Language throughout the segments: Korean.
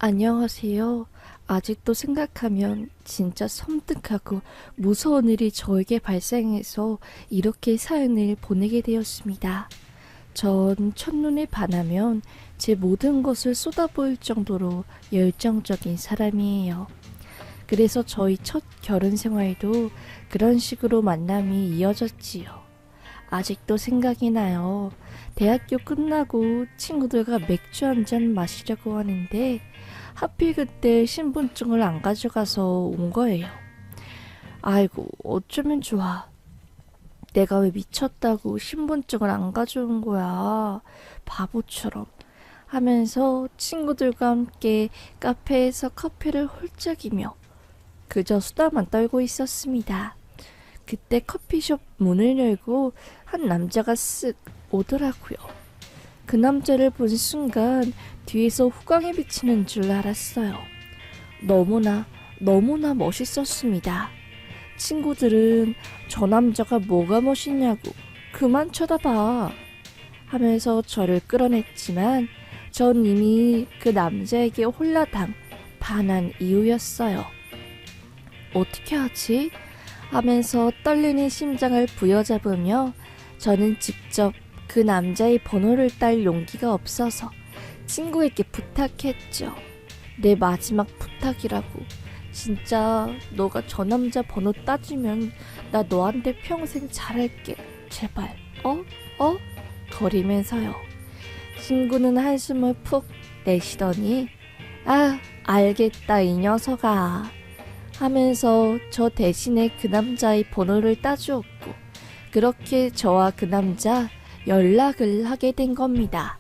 안녕하세요. 아직도 생각하면 진짜 섬뜩하고 무서운 일이 저에게 발생해서 이렇게 사연을 보내게 되었습니다. 전 첫눈에 반하면 제 모든 것을 쏟아부을 정도로 열정적인 사람이에요. 그래서 저희 첫 결혼 생활도 그런 식으로 만남이 이어졌지요. 아직도 생각이 나요. 대학교 끝나고 친구들과 맥주 한 잔 마시려고 하는데 하필 그때 신분증을 안 가져가서 온 거예요. 아이고, 어쩌면 좋아. 내가 왜 미쳤다고 신분증을 안 가져온 거야. 바보처럼. 하면서 친구들과 함께 카페에서 커피를 홀짝이며 그저 수다만 떨고 있었습니다. 그때 커피숍 문을 열고 한 남자가 쓱 오더라고요. 그 남자를 본 순간 뒤에서 후광이 비치는 줄 알았어요. 너무나 멋있었습니다. 친구들은 저 남자가 뭐가 멋있냐고 그만 쳐다봐 하면서 저를 끌어냈지만 전 이미 그 남자에게 홀라당 반한 이유였어요. 어떻게 하지? 하면서 떨리는 심장을 부여잡으며 저는 직접 그 남자의 번호를 딸 용기가 없어서 친구에게 부탁했죠. 내 마지막 부탁이라고. 진짜 너가 저 남자 번호 따주면 나 너한테 평생 잘할게. 제발. 어? 거리면서요. 친구는 한숨을 푹 내쉬더니 알겠다 이 녀석아 하면서 저 대신에 그 남자의 번호를 따주었고 그렇게 저와 그 남자 연락을 하게 된 겁니다.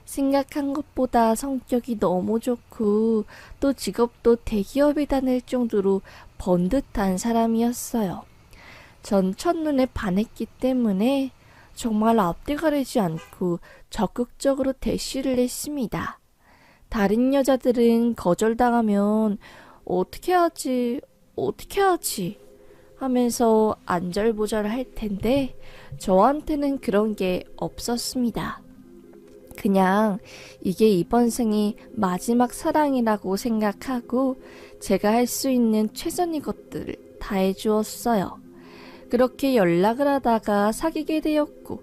생각한 것보다 성격이 너무 좋고 또 직업도 대기업에 다닐 정도로 번듯한 사람이었어요. 전 첫눈에 반했기 때문에 정말 앞뒤 가리지 않고 적극적으로 대시를 했습니다. 다른 여자들은 거절당하면 어떻게 하지 하면서 안절보절 할 텐데 저한테는 그런 게 없었습니다. 그냥 이게 이번 생이 마지막 사랑이라고 생각하고 제가 할 수 있는 최선의 것들을 다 해주었어요. 그렇게 연락을 하다가 사귀게 되었고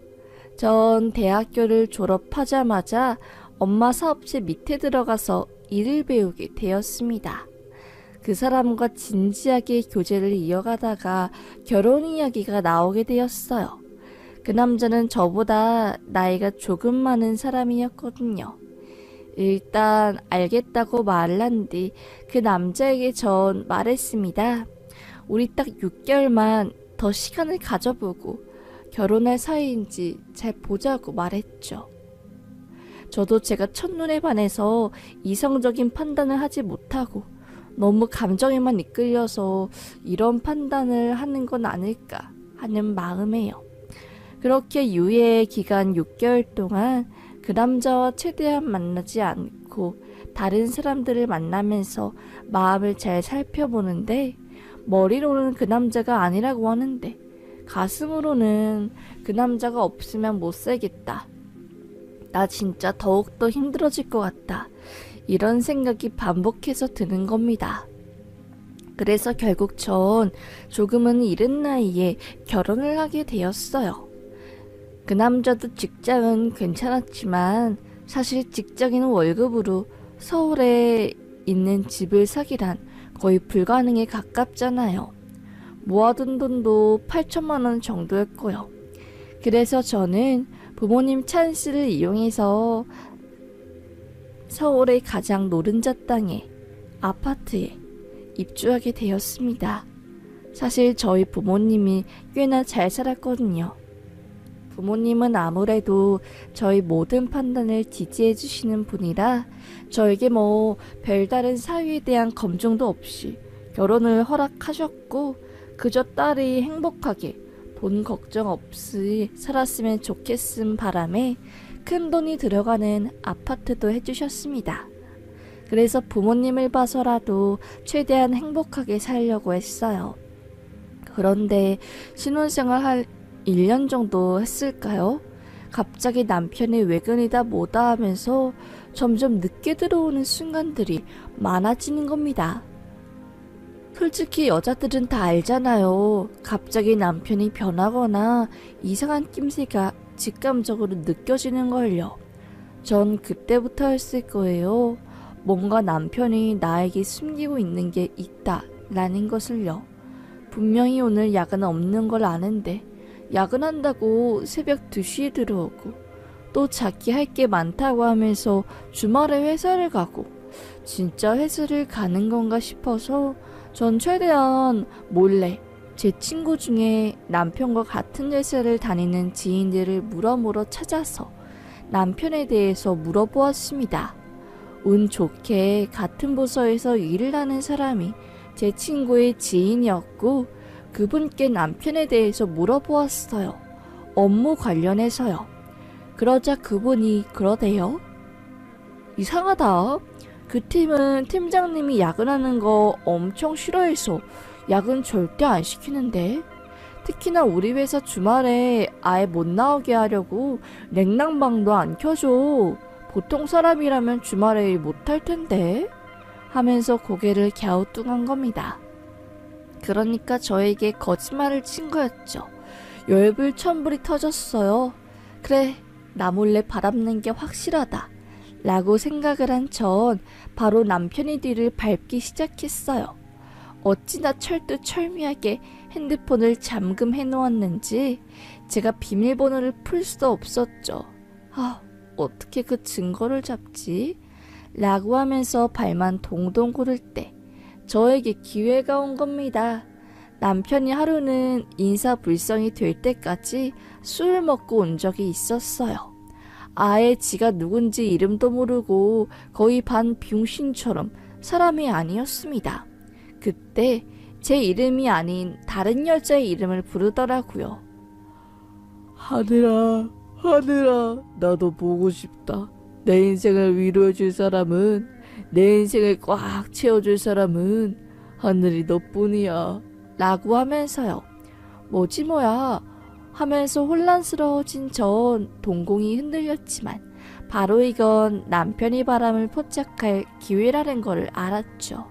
전 대학교를 졸업하자마자 엄마 사업체 밑에 들어가서 일을 배우게 되었습니다. 그 사람과 진지하게 교제를 이어가다가 결혼 이야기가 나오게 되었어요. 그 남자는 저보다 나이가 조금 많은 사람이었거든요. 일단 알겠다고 말을 한 뒤 그 남자에게 전 말했습니다. 우리 딱 6개월만 더 시간을 가져보고 결혼할 사이인지 잘 보자고 말했죠. 저도 제가 첫눈에 반해서 이성적인 판단을 하지 못하고 너무 감정에만 이끌려서 이런 판단을 하는 건 아닐까 하는 마음에요. 그렇게 유예 기간 6개월 동안 그 남자와 최대한 만나지 않고 다른 사람들을 만나면서 마음을 잘 살펴보는데 머리로는 그 남자가 아니라고 하는데 가슴으로는 그 남자가 없으면 못 살겠다. 나 진짜 더욱더 힘들어질 것 같다. 이런 생각이 반복해서 드는 겁니다. 그래서 결국 전 조금은 이른 나이에 결혼을 하게 되었어요. 그 남자도 직장은 괜찮았지만 사실 직장인 월급으로 서울에 있는 집을 사기란 거의 불가능에 가깝잖아요. 모아둔 돈도 8천만 원 정도였고요. 그래서 저는 부모님 찬스를 이용해서 서울의 가장 노른자 땅에 아파트에 입주하게 되었습니다. 사실 저희 부모님이 꽤나 잘 살았거든요. 부모님은 아무래도 저희 모든 판단을 지지해 주시는 분이라 저에게 별다른 사유에 대한 검증도 없이 결혼을 허락하셨고 그저 딸이 행복하게 돈 걱정 없이 살았으면 좋겠음 바람에 큰 돈이 들어가는 아파트도 해주셨습니다. 그래서 부모님을 봐서라도 최대한 행복하게 살려고 했어요. 그런데 신혼생활 할 1년 정도 했을까요? 갑자기 남편이 외근이다 뭐다 하면서 점점 늦게 들어오는 순간들이 많아지는 겁니다. 솔직히 여자들은 다 알잖아요. 갑자기 남편이 변하거나 이상한 낌새가 직감적으로 느껴지는 걸요. 전 그때부터였을 거예요. 뭔가 남편이 나에게 숨기고 있는 게 있다라는 것을요. 분명히 오늘 야근 없는 걸 아는데 야근한다고 새벽 2시에 들어오고 또 자기 할 게 많다고 하면서 주말에 회사를 가고 진짜 회사를 가는 건가 싶어서 전 최대한 몰래 제 친구 중에 남편과 같은 회사를 다니는 지인들을 물어물어 찾아서 남편에 대해서 물어보았습니다. 운 좋게 같은 부서에서 일을 하는 사람이 제 친구의 지인이었고 그분께 남편에 대해서 물어보았어요. 업무 관련해서요. 그러자 그분이 그러대요. 이상하다. 그 팀은 팀장님이 야근하는 거 엄청 싫어해서 야근 절대 안 시키는데 특히나 우리 회사 주말에 아예 못 나오게 하려고 냉난방도 안 켜줘. 보통 사람이라면 주말에 일 못할 텐데 하면서 고개를 갸우뚱한 겁니다. 그러니까 저에게 거짓말을 친 거였죠. 열불천불이 터졌어요. 그래, 나 몰래 바람낸 게 확실하다 라고 생각을 한 전 바로 남편의 뒤를 밟기 시작했어요. 어찌나 철두철미하게 핸드폰을 잠금해 놓았는지 제가 비밀번호를 풀 수도 없었죠. 어떻게 그 증거를 잡지? 라고 하면서 발만 동동 구를 때 저에게 기회가 온 겁니다. 남편이 하루는 인사불성이 될 때까지 술을 먹고 온 적이 있었어요. 아예 지가 누군지 이름도 모르고 거의 반 병신처럼 사람이 아니었습니다. 그때 제 이름이 아닌 다른 여자의 이름을 부르더라고요. 하늘아, 하늘아, 나도 보고 싶다. 내 인생을 위로해줄 사람은, 내 인생을 꽉 채워줄 사람은 하늘이 너뿐이야 라고 하면서요. 뭐지 뭐야 하면서 혼란스러워진 전 동공이 흔들렸지만 바로 이건 남편이 바람을 포착할 기회라는 걸 알았죠.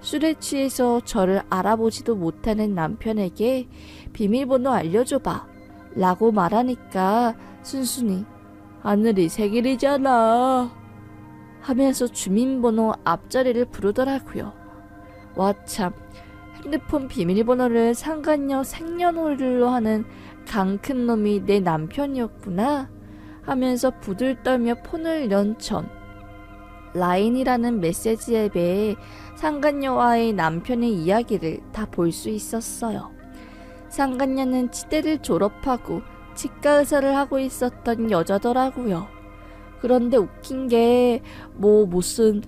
술에 취해서 저를 알아보지도 못하는 남편에게 비밀번호 알려줘봐 라고 말하니까 순순히 하늘이 생일이잖아 하면서 주민번호 앞자리를 부르더라고요. 와 참, 핸드폰 비밀번호를 상간녀 생년월일로 하는 강 큰 놈이 내 남편이었구나 하면서 부들 떨며 폰을 연 전 라인이라는 메시지 앱에 상간녀와의 남편의 이야기를 다 볼 수 있었어요. 상간녀는 치대를 졸업하고 치과 의사를 하고 있었던 여자더라고요. 그런데 웃긴 게 무슨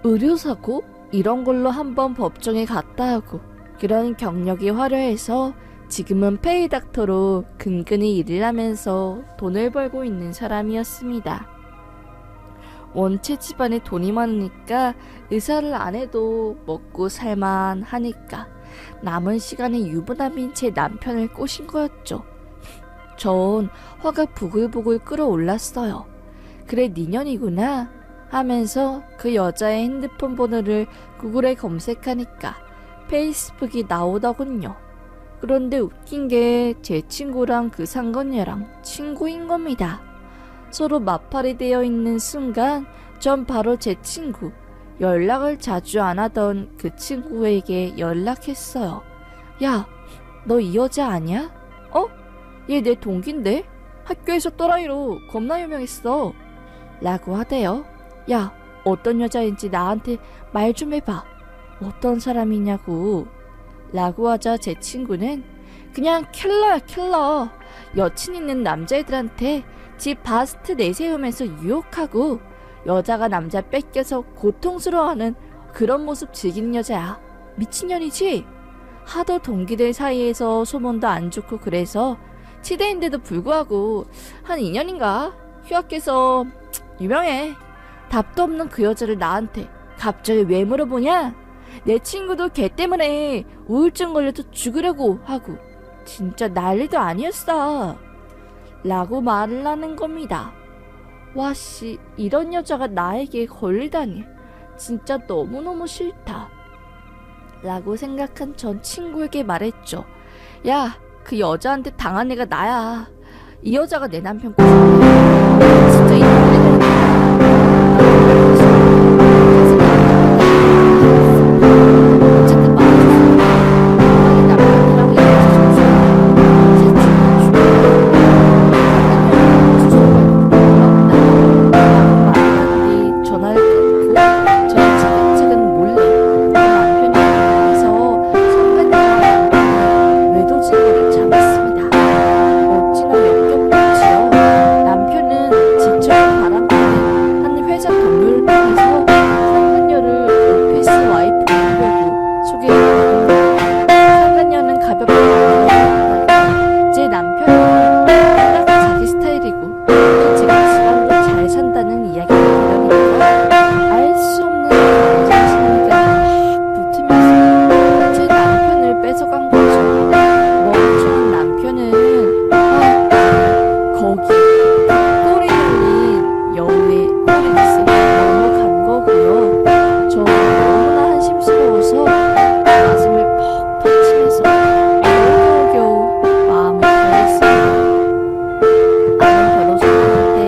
의료사고? 이런 걸로 한번 법정에 갔다 하고 그런 경력이 화려해서 지금은 페이닥터로 근근히 일을 하면서 돈을 벌고 있는 사람이었습니다. 원체 집안에 돈이 많으니까 의사를 안 해도 먹고 살만 하니까 남은 시간에 유부남인 제 남편을 꼬신 거였죠. 전 화가 부글부글 끓어올랐어요. 그래 니년이구나 하면서 그 여자의 핸드폰 번호를 구글에 검색하니까 페이스북이 나오더군요. 그런데 웃긴 게 제 친구랑 그 상간녀랑 친구인 겁니다. 서로 마팔이 되어 있는 순간 전 바로 제 친구, 연락을 자주 안 하던 그 친구에게 연락했어요. 야, 너 이 여자 아냐? 얘 내 동기인데? 학교에서 또라이로 겁나 유명했어 라고 하대요. 야, 어떤 여자인지 나한테 말 좀 해봐. 어떤 사람이냐고 라고 하자 제 친구는 그냥 킬러야 킬러. 여친 있는 남자애들한테 집 바스트 내세우면서 유혹하고 여자가 남자 뺏겨서 고통스러워하는 그런 모습 즐기는 여자야. 미친년이지? 하도 동기들 사이에서 소문도 안 좋고 그래서 치대인데도 불구하고 한 2년인가 휴학해서 유명해. 답도 없는 그 여자를 나한테 갑자기 왜 물어보냐? 내 친구도 걔 때문에 우울증 걸려서 죽으려고 하고 진짜 난리도 아니었어 라고 말을 하는 겁니다. 와씨, 이런 여자가 나에게 걸리다니. 진짜 너무너무 싫다. 라고 생각한 전 친구에게 말했죠. 야, 그 여자한테 당한 애가 나야. 이 여자가 내 남편 꼬셨네. 진짜 이 어쨌든 말해줬어. 빨리 남편이라고 얘기해줬어. 제 친구 전화를 끊고 저는 차근차근 몰래 남편이 방에서 상간녀랑 외도진을 잡았습니다. 어찌나 역겹지요. 남편은 지쳐서 바람피는 한 회사 동료를 통해서 상간녀를 오피스 와이프 보려고 소개해주고, 상간녀는 가볍게 제 남편은 딱 자기 스타일이고 또 제가 지방도 잘 산다는 이야기를 들으니까 알 수 없는 자신감이 붙으면서 제 남편을 뺏어간 거죠. 멍청한 남편은 거기 꼬리 날린 여우의 꼬리깃을 넘어간 거고요. 저 너무나 한심스러워서 가슴을 퍽퍽 치면서 겨우겨우 마음을 다했습니다. 아는 변호사한테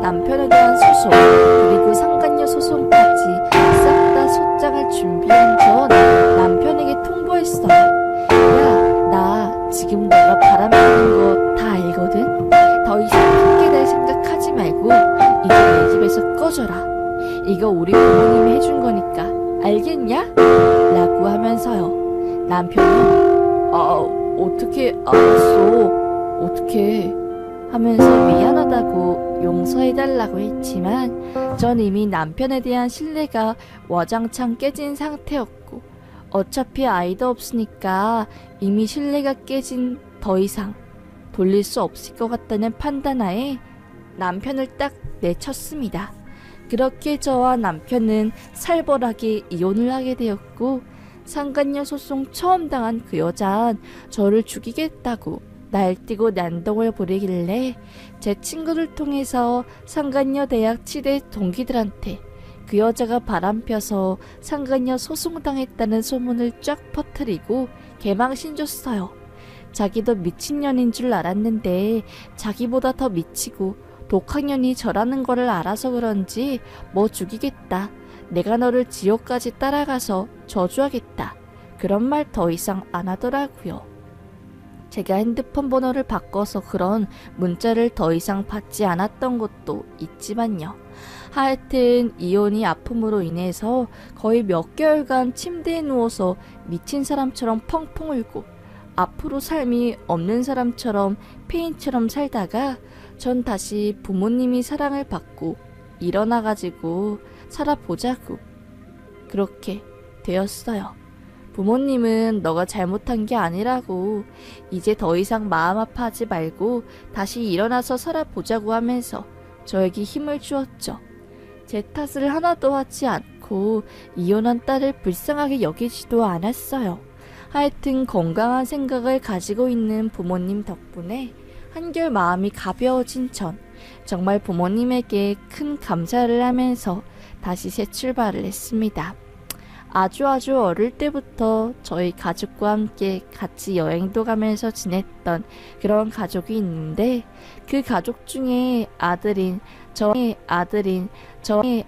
남편에 대한 소송 그리고 상간녀 소송까지 싹 다 소장을 준비한 전 남편에게 통보했어요. 야, 나 지금 너가 바람피는 거 다 알거든? 더 이상 핑계댈 생각하지 말고 이제 내 집에서 꺼져라. 이거 우리 부모님이 해준 거니까 알겠냐? 라고 하면서요. 남편은 어떻게 알았어? 어떻게? 하면서 미안하다고 용서해달라고 했지만 전 이미 남편에 대한 신뢰가 와장창 깨진 상태였고, 어차피 아이도 없으니까 이미 신뢰가 깨진 더 이상 돌릴 수 없을 것 같다는 판단하에 남편을 딱 내쳤습니다. 그렇게 저와 남편은 살벌하게 이혼을 하게 되었고, 상간녀 소송 처음 당한 그 여자는 저를 죽이겠다고 날뛰고 난동을 부리길래 제 친구를 통해서 상간녀 대학 치대 동기들한테 그 여자가 바람펴서 상간녀 소송당했다는 소문을 쫙 퍼뜨리고 개망신 줬어요. 자기도 미친년인 줄 알았는데 자기보다 더 미치고 독학년이 저라는 거를 알아서 그런지 뭐 죽이겠다. 내가 너를 지옥까지 따라가서 저주하겠다. 그런 말 더 이상 안 하더라고요. 제가 핸드폰 번호를 바꿔서 그런 문자를 더 이상 받지 않았던 것도 있지만요. 하여튼 이혼이 아픔으로 인해서 거의 몇 개월간 침대에 누워서 미친 사람처럼 펑펑 울고 앞으로 삶이 없는 사람처럼 페인처럼 살다가 전 다시 부모님이 사랑을 받고 일어나가지고 살아보자고 그렇게 되었어요. 부모님은 너가 잘못한 게 아니라고, 이제 더 이상 마음 아파하지 말고 다시 일어나서 살아보자고 하면서 저에게 힘을 주었죠. 제 탓을 하나도 하지 않고 이혼한 딸을 불쌍하게 여기지도 않았어요. 하여튼 건강한 생각을 가지고 있는 부모님 덕분에 한결 마음이 가벼워진 전 정말 부모님에게 큰 감사를 하면서 다시 새 출발을 했습니다. 아주 어릴 때부터 저희 가족과 함께 같이 여행도 가면서 지냈던 그런 가족이 있는데, 그 가족 중에 아들인 저의